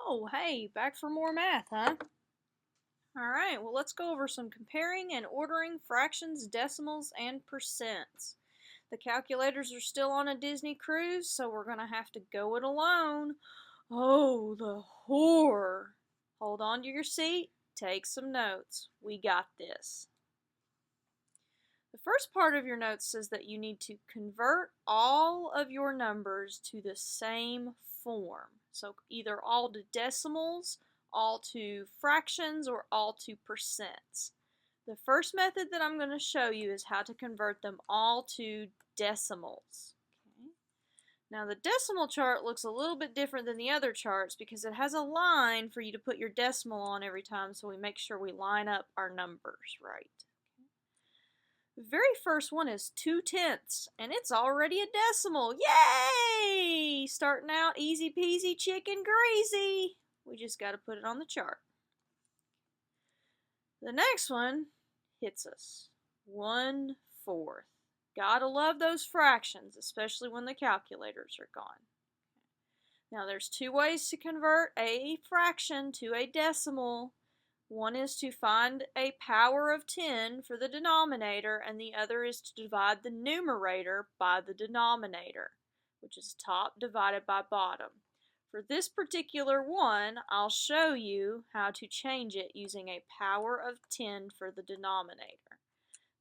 Oh, hey, back for more math, huh? Alright, well, let's go over some comparing and ordering fractions, decimals, and percents. The calculators are still on a Disney cruise, so we're going to have to go it alone. Oh, the horror. Hold on to your seat, take some notes. We got this. The first part of your notes says that you need to convert all of your numbers to the same form. So either all to decimals, all to fractions, or all to percents. The first method that I'm going to show you is how to convert them all to decimals. Okay. Now the decimal chart looks a little bit different than the other charts because it has a line for you to put your decimal on every time, so we make sure we line up our numbers right. The very first one is 2/10, and it's already a decimal. Yay! Starting out easy peasy chicken greasy. We just got to put it on the chart. The next one hits us. 1/4. Gotta love those fractions, especially when the calculators are gone. Now there's two ways to convert a fraction to a decimal. One is to find a power of 10 for the denominator, and the other is to divide the numerator by the denominator, which is top divided by bottom. For this particular one, I'll show you how to change it using a power of 10 for the denominator.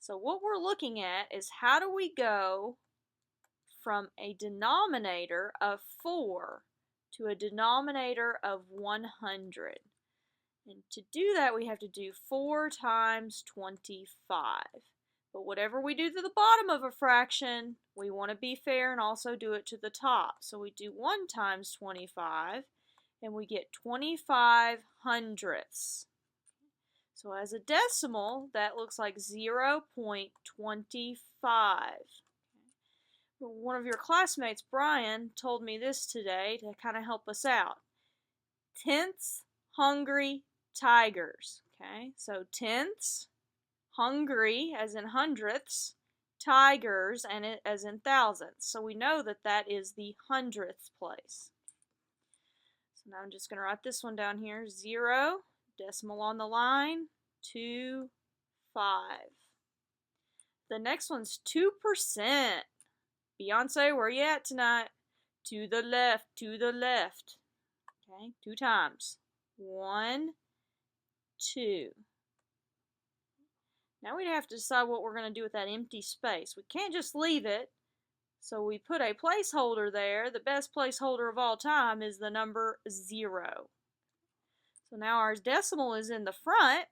So what we're looking at is how do we go from a denominator of 4 to a denominator of 100. And to do that, we have to do 4 times 25. But whatever we do to the bottom of a fraction, we want to be fair and also do it to the top. So we do 1 times 25, and we get 25 hundredths. So as a decimal, that looks like 0.25. One of your classmates, Brian, told me this today to kind of help us out. Tenths, hungry, tigers. Okay, so tenths, hungry as in hundredths, tigers as in thousandths. So we know that that is the hundredth place. So now I'm just going to write this one down here. 0, decimal on the line, 2, 5. The next one's 2%. Beyonce, where you at tonight? To the left, to the left. Okay, 2 times. 1, 2. Now we'd have to decide what we're going to do with that empty space. We can't just leave it, so we put a placeholder there. The best placeholder of all time is the number 0. So now our decimal is in the front,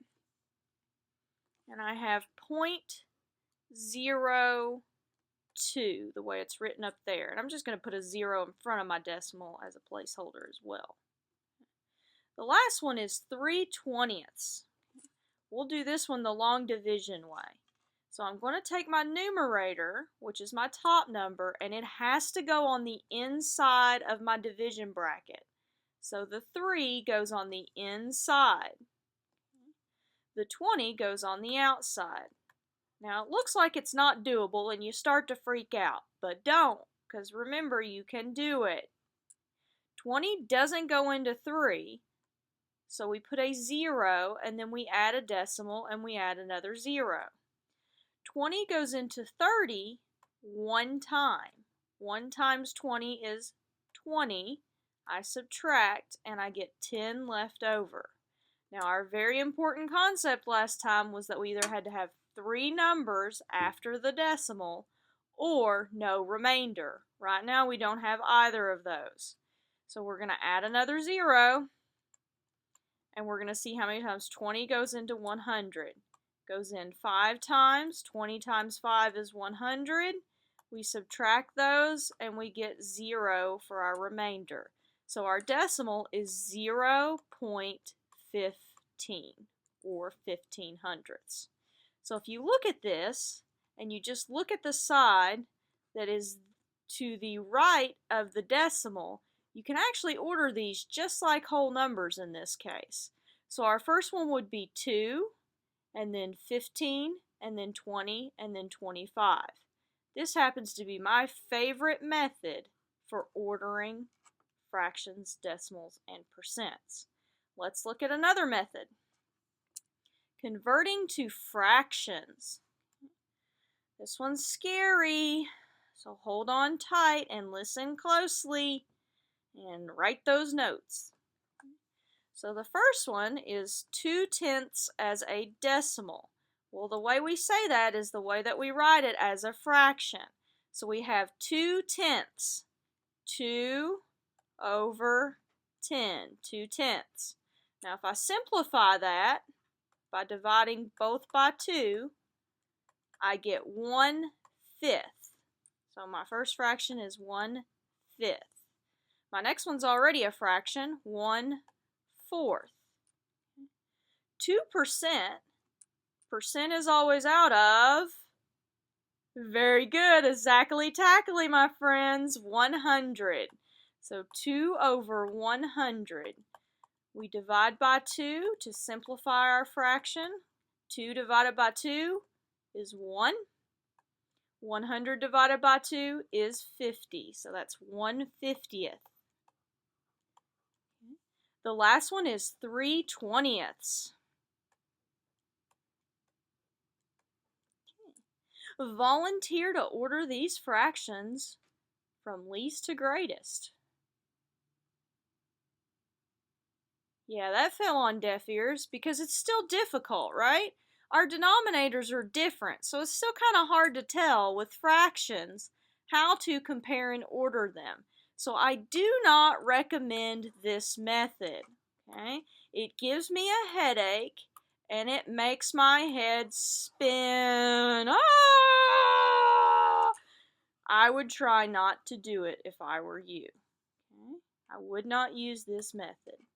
and I have 0.02, the way it's written up there. And I'm just going to put a 0 in front of my decimal as a placeholder as well. The last one is 3/20. We'll do this one the long division way. So I'm going to take my numerator, which is my top number, and it has to go on the inside of my division bracket. So the 3 goes on the inside. The 20 goes on the outside. Now it looks like it's not doable and you start to freak out, but don't, because remember, you can do it. 20 doesn't go into 3. So we put a 0, and then we add a decimal, and we add another 0. 20 goes into 30 one time. 1 times 20 is 20. I subtract, and I get 10 left over. Now, our very important concept last time was that we either had to have 3 numbers after the decimal or no remainder. Right now, we don't have either of those. So we're going to add another 0. And we're going to see how many times 20 goes into 100. Goes in 5 times. 20 times 5 is 100. We subtract those and we get 0 for our remainder. So our decimal is 0.15 or 15 hundredths. So if you look at this and you just look at the side that is to the right of the decimal, you can actually order these just like whole numbers in this case. So our first one would be 2, and then 15, and then 20, and then 25. This happens to be my favorite method for ordering fractions, decimals, and percents. Let's look at another method. Converting to fractions. This one's scary, so hold on tight and listen closely and write those notes. So the first one is 2/10 as a decimal. Well, the way we say that is the way that we write it as a fraction. So we have 2/10, 2 over 10, 2/10. Now if I simplify that by dividing both by 2, I get 1/5. So my first fraction is 1/5. My next one's already a fraction, 1/4. 2%, percent is always out of, very good, exactly tackly, my friends, 100. So 2 over 100. We divide by 2 to simplify our fraction. 2 divided by 2 is 1. 100 divided by 2 is 50, so that's 1/50th. The last one is 3/20. Volunteer to order these fractions from least to greatest. Yeah, that fell on deaf ears because it's still difficult, right? Our denominators are different, so it's still kind of hard to tell with fractions how to compare and order them. So I do not recommend this method, okay? It gives me a headache and it makes my head spin. Ah! I would try not to do it if I were you. Okay? I would not use this method.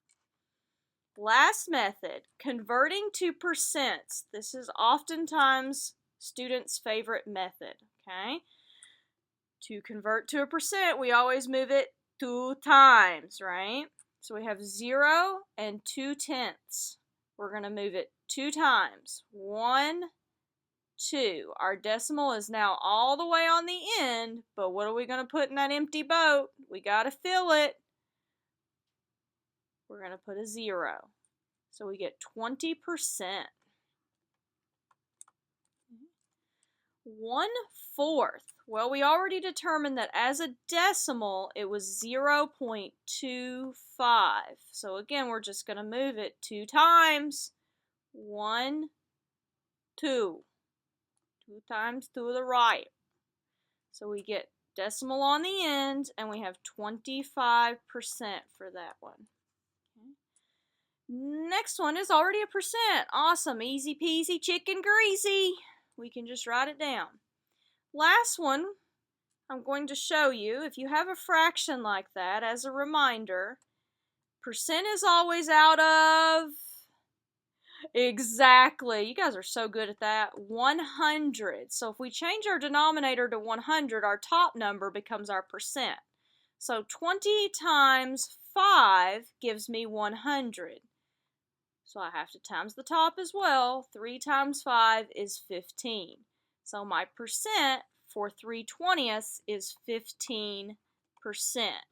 Last method, converting to percents. This is oftentimes students' favorite method, okay? To convert to a percent, we always move it 2 times, right? So we have 0 and 2/10. We're going to move it 2 times. 1, 2. Our decimal is now all the way on the end, but what are we going to put in that empty boat? We got to fill it. We're going to put a 0. So we get 20%. 1/4. Well, we already determined that as a decimal, it was 0.25. So again, we're just going to move it 2 times. 1, 2. 2 times to the right. So we get decimal on the end, and we have 25% for that one. Next one is already a percent. Awesome, easy peasy chicken greasy. We can just write it down. Last one, I'm going to show you, if you have a fraction like that, as a reminder, percent is always out of, exactly, you guys are so good at that, 100. So if we change our denominator to 100, our top number becomes our percent. So 20 times 5 gives me 100. So I have to times the top as well. 3 times 5 is 15. So my percent for 3/20 is 15%.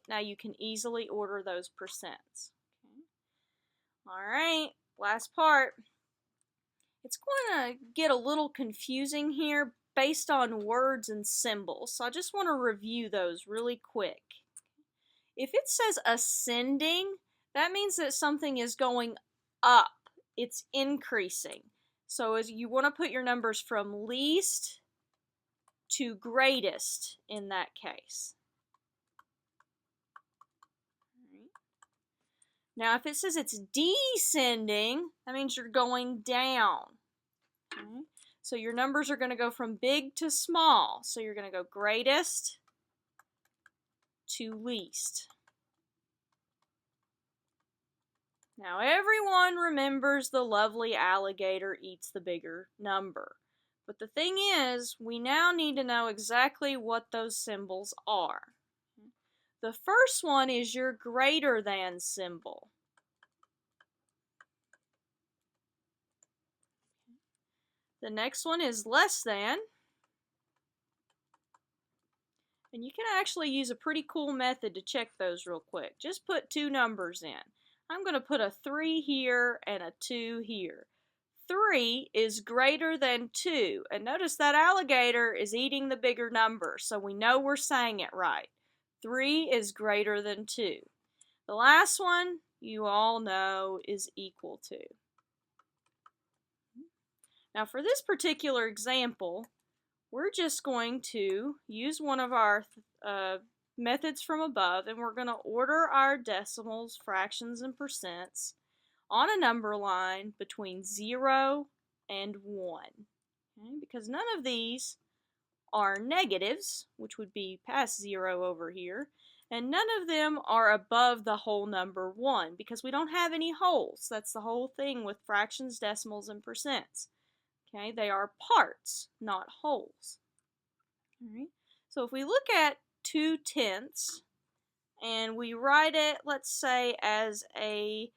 Now you can easily order those percents. Okay. All right, last part. It's going to get a little confusing here based on words and symbols. So I just want to review those really quick. If it says ascending, that means that something is going up. It's increasing. So as you want to put your numbers from least to greatest in that case. Now if it says it's descending, that means you're going down. Okay. So your numbers are going to go from big to small. So you're going to go greatest to least. Now everyone remembers the lovely alligator eats the bigger number. But the thing is, we now need to know exactly what those symbols are. The first one is your greater than symbol. The next one is less than. And you can actually use a pretty cool method to check those real quick. Just put two numbers in. I'm going to put a 3 here and a 2 here. 3 is greater than 2. And notice that alligator is eating the bigger number, so we know we're saying it right. 3 is greater than 2. The last one, you all know, is equal to. Now for this particular example, we're just going to use one of our methods from above, and we're going to order our decimals, fractions, and percents on a number line between 0 and 1. Okay? Because none of these are negatives, which would be past 0 over here, and none of them are above the whole number 1, because we don't have any wholes. That's the whole thing with fractions, decimals, and percents. Okay, they are parts, not wholes. All right. So if we look at 2/10 and we write it, let's say, as a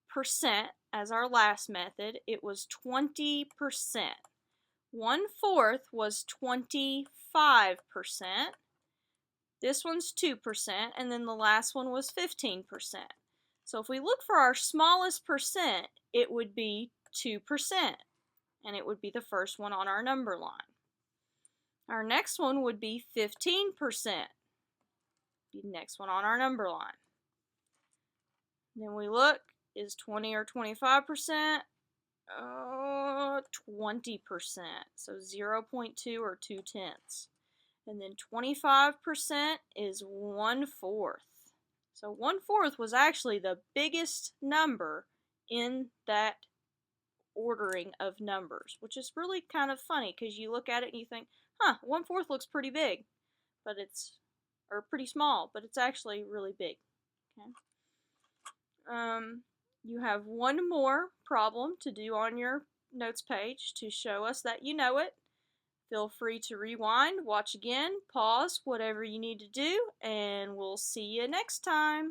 percent, as our last method, it was 20%. 1/4 was 25%. This one's 2%, and then the last one was 15%. So if we look for our smallest percent, it would be 2%, and it would be the first one on our number line. Our next one would be 15%. Be the next one on our number line. Then we look, is 20 or 25%? 20%. So 0.2 or 2/10. And then 25% is 1/4. So 1/4 was actually the biggest number in that ordering of numbers, which is really kind of funny because you look at it and you think, 1/4 looks pretty big, but it's, or pretty small, but it's actually really big. Okay. You have one more problem to do on your notes page to show us that you know it. Feel free to rewind, watch again, pause, whatever you need to do, and we'll see you next time.